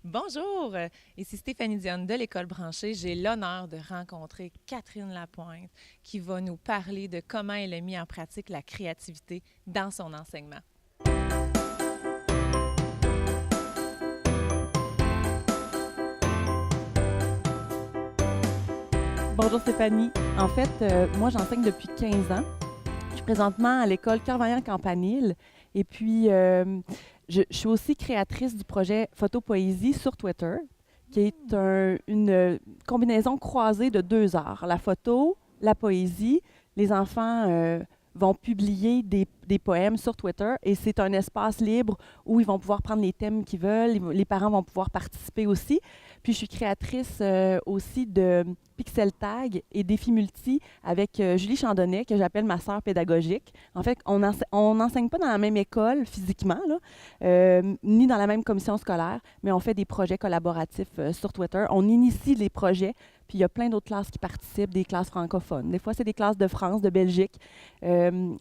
Bonjour, ici Stéphanie Dionne de l'École branchée. J'ai l'honneur de rencontrer Catherine Lapointe qui va nous parler de comment elle a mis en pratique la créativité dans son enseignement. Bonjour Stéphanie. En fait, moi j'enseigne depuis 15 ans. Je suis présentement à l'école Cœur-Vaillant-Campanile et puis je suis aussi créatrice du projet Photopoésie sur Twitter, qui est une combinaison croisée de deux arts, la photo, la poésie. Les enfants vont publier des poèmes sur Twitter et c'est un espace libre où ils vont pouvoir prendre les thèmes qu'ils veulent. Les parents vont pouvoir participer aussi. Puis je suis créatrice aussi de Pixel Tag et Défi Multi avec Julie Chandonnet, que j'appelle ma sœur pédagogique. En fait, on n'enseigne pas dans la même école physiquement, là, ni dans la même commission scolaire, mais on fait des projets collaboratifs sur Twitter. On initie les projets, puis il y a plein d'autres classes qui participent, des classes francophones. Des fois, c'est des classes de France, de Belgique,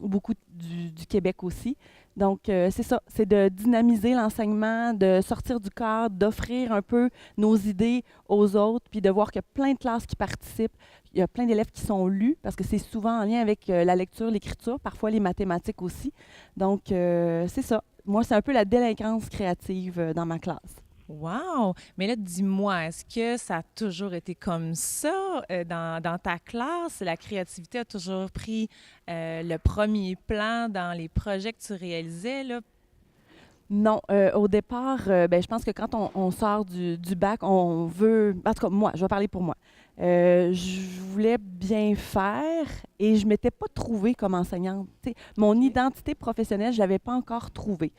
beaucoup du Québec aussi. Donc, c'est ça, c'est de dynamiser l'enseignement, de sortir du cadre, d'offrir un peu nos idées aux autres, puis de voir qu'il y a plein de classes qui participent. Il y a plein d'élèves qui sont lus, parce que c'est souvent en lien avec la lecture, l'écriture, parfois les mathématiques aussi. Donc, c'est ça. Moi, c'est un peu la délinquance créative dans ma classe. Wow! Mais là, dis-moi, est-ce que ça a toujours été comme ça dans ta classe? La créativité a toujours pris le premier plan dans les projets que tu réalisais, là? Non, au départ, ben, je pense que quand on sort du bac, on veut, en tout cas moi, je vais parler pour moi. Je voulais bien faire et je ne m'étais pas trouvée comme enseignante. Tu sais, mon OK. identité professionnelle, je ne l'avais pas encore trouvée.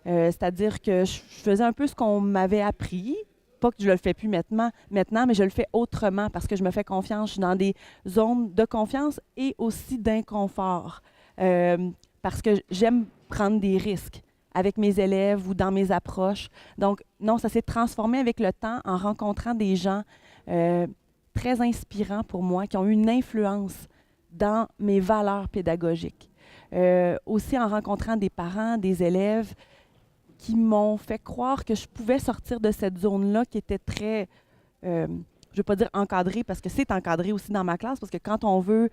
C'est-à-dire que je faisais un peu ce qu'on m'avait appris. Pas que je le fais plus maintenant, mais je le fais autrement parce que je me fais confiance. Je suis dans des zones de confiance et aussi d'inconfort. Parce que j'aime prendre des risques avec mes élèves ou dans mes approches. Donc, non, ça s'est transformé avec le temps en rencontrant des gens euh, très inspirants pour moi, qui ont eu une influence dans mes valeurs pédagogiques. Aussi en rencontrant des parents, des élèves qui m'ont fait croire que je pouvais sortir de cette zone-là qui était très, je ne veux pas dire encadrée, parce que c'est encadré aussi dans ma classe, parce que quand on veut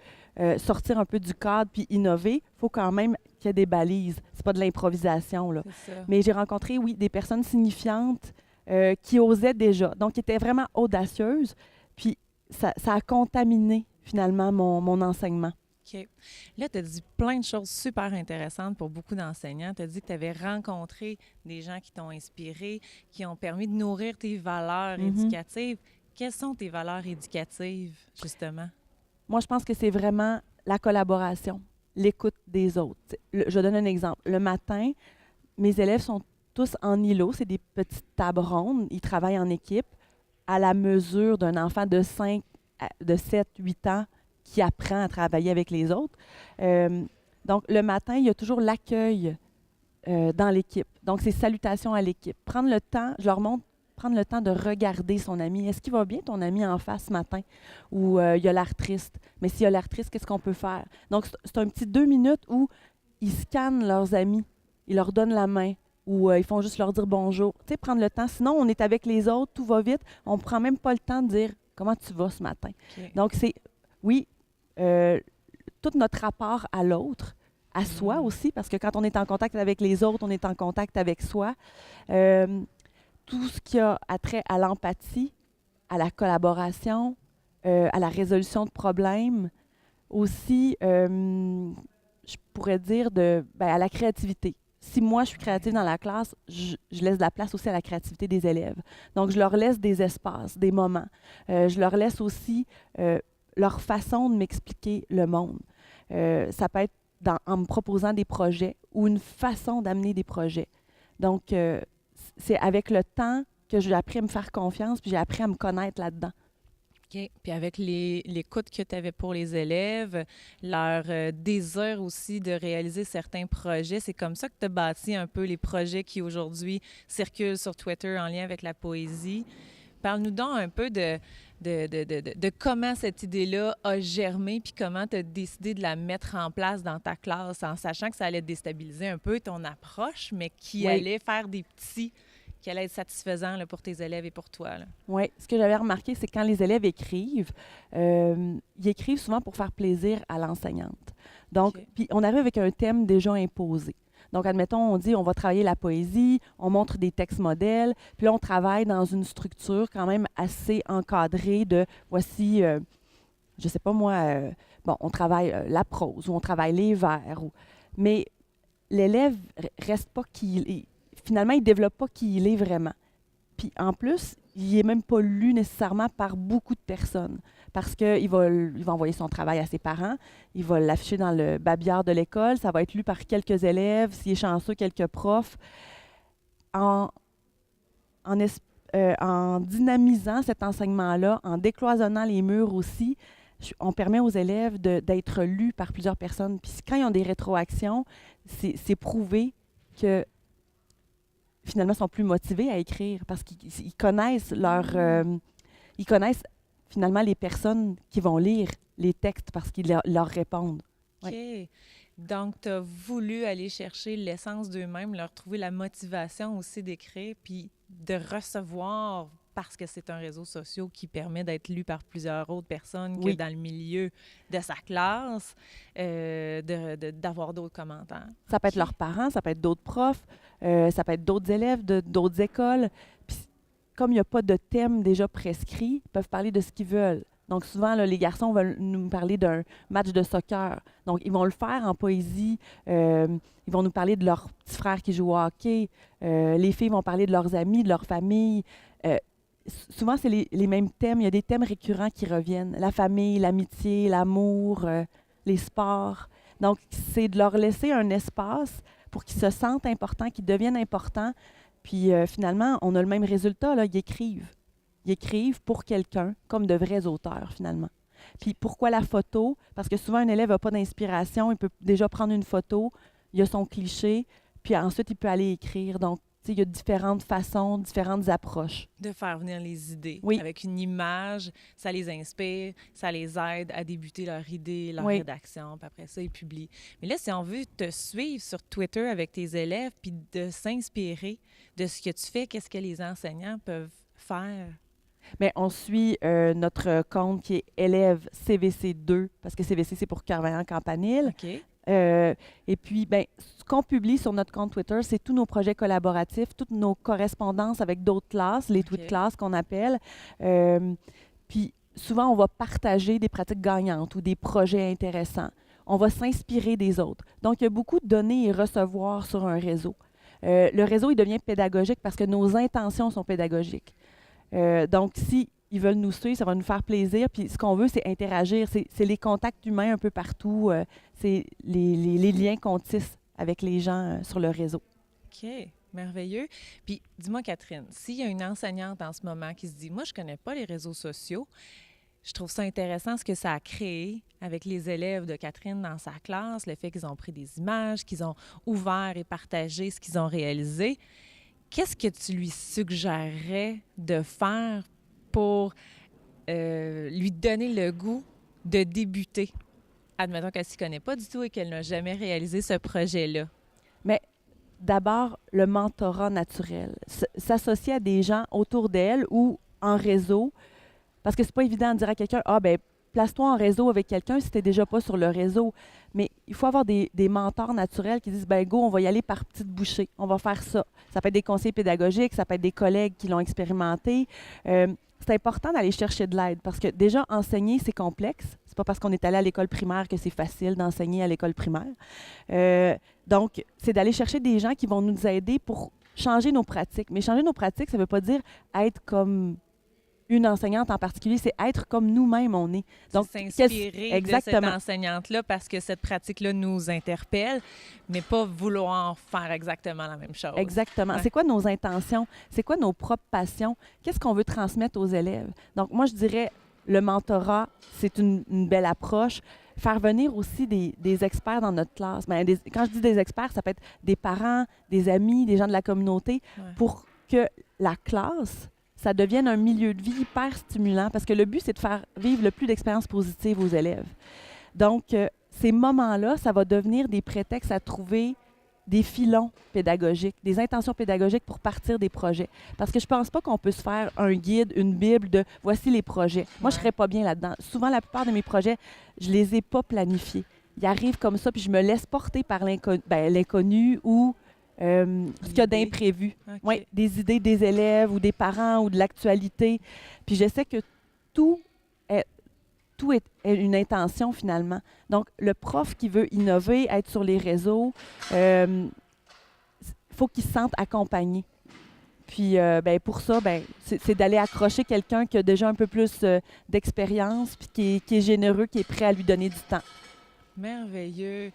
sortir un peu du cadre puis innover, il faut quand même qu'il y ait des balises. C'est pas de l'improvisation, là. C'est ça. Mais j'ai rencontré, oui, des personnes signifiantes qui osaient déjà, donc qui étaient vraiment audacieuses, puis ça a contaminé finalement mon enseignement. OK. Là, tu as dit plein de choses super intéressantes pour beaucoup d'enseignants. Tu as dit que tu avais rencontré des gens qui t'ont inspiré, qui ont permis de nourrir tes valeurs Mhm. éducatives. Quelles sont tes valeurs éducatives, justement? Moi, je pense que c'est vraiment la collaboration, l'écoute des autres. Je donne un exemple. Le matin, mes élèves sont tous en îlot, c'est des petites tables rondes, ils travaillent en équipe à la mesure d'un enfant de 5, de 7, 8 ans qui apprend à travailler avec les autres. Euh, donc, le matin, il y a toujours l'accueil dans l'équipe. Donc, c'est salutations à l'équipe. Prendre le temps, je leur montre, prendre le temps de regarder son ami. Est-ce qu'il va bien, ton ami, en face ce matin? Ou il a l'air triste? Mais s'il a l'air triste, qu'est-ce qu'on peut faire? Donc, c'est un petit 2 minutes où ils scannent leurs amis, ils leur donnent la main, ou ils font juste leur dire bonjour. Tu sais, prendre le temps. Sinon, on est avec les autres, tout va vite. On ne prend même pas le temps de dire comment tu vas ce matin. OK. Donc, c'est, oui, euh, tout notre rapport à l'autre, à soi Mhm. aussi, parce que quand on est en contact avec les autres, on est en contact avec soi. Euh, Tout ce qui a attrait à l'empathie, à la collaboration, à la résolution de problèmes, aussi, je pourrais dire, à la créativité. Si moi, je suis créative Ouais. dans la classe, je laisse de la place aussi à la créativité des élèves. Donc, je leur laisse des espaces, des moments. Je leur laisse aussi leur façon de m'expliquer le monde. Ça peut être en me proposant des projets ou une façon d'amener des projets. Donc, c'est avec le temps que j'ai appris à me faire confiance, puis j'ai appris à me connaître là-dedans. OK. Puis avec l'écoute que tu avais pour les élèves, leur désir aussi de réaliser certains projets, c'est comme ça que tu as bâti un peu les projets qui aujourd'hui circulent sur Twitter en lien avec la poésie. Parle-nous donc un peu de comment cette idée-là a germé, puis comment tu as décidé de la mettre en place dans ta classe, en sachant que ça allait déstabiliser un peu ton approche, mais qui Oui, allait faire des petits qui allait être satisfaisant là, pour tes élèves et pour toi. Oui, ce que j'avais remarqué, c'est que quand les élèves écrivent, ils écrivent souvent pour faire plaisir à l'enseignante. Donc, puis on arrive avec un thème déjà imposé. Donc, admettons, on dit on va travailler la poésie, on montre des textes modèles, puis là, on travaille dans une structure quand même assez encadrée de voici, je ne sais pas moi, bon, on travaille la prose ou on travaille les vers. Mais l'élève reste pas qui il est. Finalement, il ne développe pas qui il est vraiment. Puis en plus, il n'est même pas lu nécessairement par beaucoup de personnes parce qu'il va envoyer son travail à ses parents, il va l'afficher dans le babillard de l'école, ça va être lu par quelques élèves, s'il est chanceux, quelques profs. En dynamisant cet enseignement-là, en décloisonnant les murs aussi, on permet aux élèves d'être lus par plusieurs personnes. Puis quand ils ont des rétroactions, c'est prouvé que finalement, sont plus motivés à écrire parce qu'ils connaissent ils connaissent finalement les personnes qui vont lire les textes parce qu'ils leur répondent. OK. Ouais. Donc, tu as voulu aller chercher l'essence d'eux-mêmes, leur trouver la motivation aussi d'écrire, puis de recevoir, parce que c'est un réseau social qui permet d'être lu par plusieurs autres personnes que dans le milieu de sa classe, d'avoir d'autres commentaires. Ça peut être leurs parents, ça peut être d'autres profs, ça peut être d'autres élèves d'autres écoles. Puis, comme il n'y a pas de thème déjà prescrit, ils peuvent parler de ce qu'ils veulent. Donc, souvent, là, les garçons veulent nous parler d'un match de soccer. Donc, ils vont le faire en poésie. Ils vont nous parler de leurs petits frères qui jouent au hockey. Les filles vont parler de leurs amis, de leur famille. Souvent, c'est les mêmes thèmes. Il y a des thèmes récurrents qui reviennent. La famille, l'amitié, l'amour, les sports. Donc, c'est de leur laisser un espace pour qu'ils se sentent importants, qu'ils deviennent importants. Puis, finalement, on a le même résultat, là. Ils écrivent. Ils écrivent pour quelqu'un, comme de vrais auteurs, finalement. Puis, pourquoi la photo? Parce que souvent, un élève n'a pas d'inspiration. Il peut déjà prendre une photo, il a son cliché, puis ensuite, il peut aller écrire. Donc, il y a différentes façons, différentes approches. De faire venir les idées. Oui. Avec une image, ça les inspire, ça les aide à débuter leur idée, leur rédaction, puis après ça, ils publient. Mais là, si on veut te suivre sur Twitter avec tes élèves, puis de s'inspirer de ce que tu fais, qu'est-ce que les enseignants peuvent faire? Bien, on suit notre compte qui est élève CVC2, parce que CVC, c'est pour Cœur-Vaillant-Campanile. OK. Et puis, ben, ce qu'on publie sur notre compte Twitter, c'est tous nos projets collaboratifs, toutes nos correspondances avec d'autres classes, les tweets classes qu'on appelle. Puis, souvent, on va partager des pratiques gagnantes ou des projets intéressants. On va s'inspirer des autres. Donc, il y a beaucoup de donner et recevoir sur un réseau. Le réseau, il devient pédagogique parce que nos intentions sont pédagogiques. Donc, si ils veulent nous suivre, ça va nous faire plaisir. Puis ce qu'on veut, c'est interagir. C'est les contacts humains un peu partout. C'est les liens qu'on tisse avec les gens sur le réseau. OK, merveilleux. Puis dis-moi, Catherine, s'il y a une enseignante en ce moment qui se dit « Moi, je ne connais pas les réseaux sociaux, je trouve ça intéressant ce que ça a créé avec les élèves de Catherine dans sa classe, le fait qu'ils ont pris des images, qu'ils ont ouvert et partagé ce qu'ils ont réalisé. » Qu'est-ce que tu lui suggérerais de faire pour lui donner le goût de débuter? Admettons qu'elle ne s'y connaît pas du tout et qu'elle n'a jamais réalisé ce projet-là. Mais d'abord, le mentorat naturel. S'associer à des gens autour d'elle ou en réseau, parce que c'est pas évident de dire à quelqu'un « Ah, ben place-toi en réseau avec quelqu'un si tu n'es déjà pas sur le réseau. » Mais il faut avoir des mentors naturels qui disent « Ben go, on va y aller par petites bouchées. On va faire ça. » Ça peut être des conseillers pédagogiques, ça peut être des collègues qui l'ont expérimenté. C'est important d'aller chercher de l'aide parce que déjà, enseigner, c'est complexe. C'est pas parce qu'on est allé à l'école primaire que c'est facile d'enseigner à l'école primaire. Donc, c'est d'aller chercher des gens qui vont nous aider pour changer nos pratiques. Mais changer nos pratiques, ça ne veut pas dire être comme une enseignante en particulier, c'est être comme nous-mêmes on est. Donc, s'inspirer de cette enseignante-là parce que cette pratique-là nous interpelle, mais pas vouloir faire exactement la même chose. Exactement. Ouais. C'est quoi nos intentions? C'est quoi nos propres passions? Qu'est-ce qu'on veut transmettre aux élèves? Donc, moi, je dirais, le mentorat, c'est une belle approche. Faire venir aussi des experts dans notre classe. Bien, quand je dis des experts, ça peut être des parents, des amis, des gens de la communauté, pour que la classe ça devienne un milieu de vie hyper stimulant parce que le but, c'est de faire vivre le plus d'expériences positives aux élèves. Donc, ces moments-là, ça va devenir des prétextes à trouver des filons pédagogiques, des intentions pédagogiques pour partir des projets. Parce que je pense pas qu'on peut se faire un guide, une bible de voici les projets. Moi, je serais pas bien là-dedans. Souvent, la plupart de mes projets, je les ai pas planifiés. Ils arrivent comme ça, puis je me laisse porter par l'inconnu ou ce qu'il y a d'imprévu. Okay. Ouais, des idées des élèves ou des parents ou de l'actualité. Puis je sais que tout est une intention finalement. Donc, le prof qui veut innover, être sur les réseaux, faut qu'il se sente accompagné. Puis, pour ça, c'est d'aller accrocher quelqu'un qui a déjà un peu plus d'expérience, puis qui est généreux, qui est prêt à lui donner du temps. Merveilleux.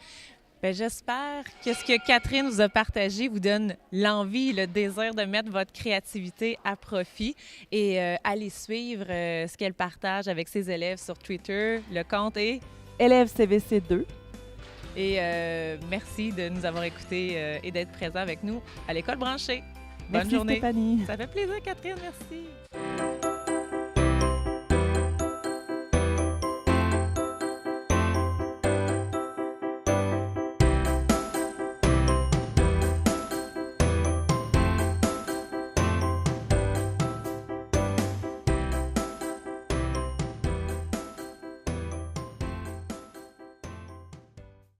J'espère que ce que Catherine vous a partagé vous donne l'envie, le désir de mettre votre créativité à profit et allez suivre ce qu'elle partage avec ses élèves sur Twitter. Le compte est élève CVC2. Et merci de nous avoir écoutés et d'être présent avec nous à l'École branchée. Bonne journée. Stéphanie. Ça fait plaisir, Catherine. Merci.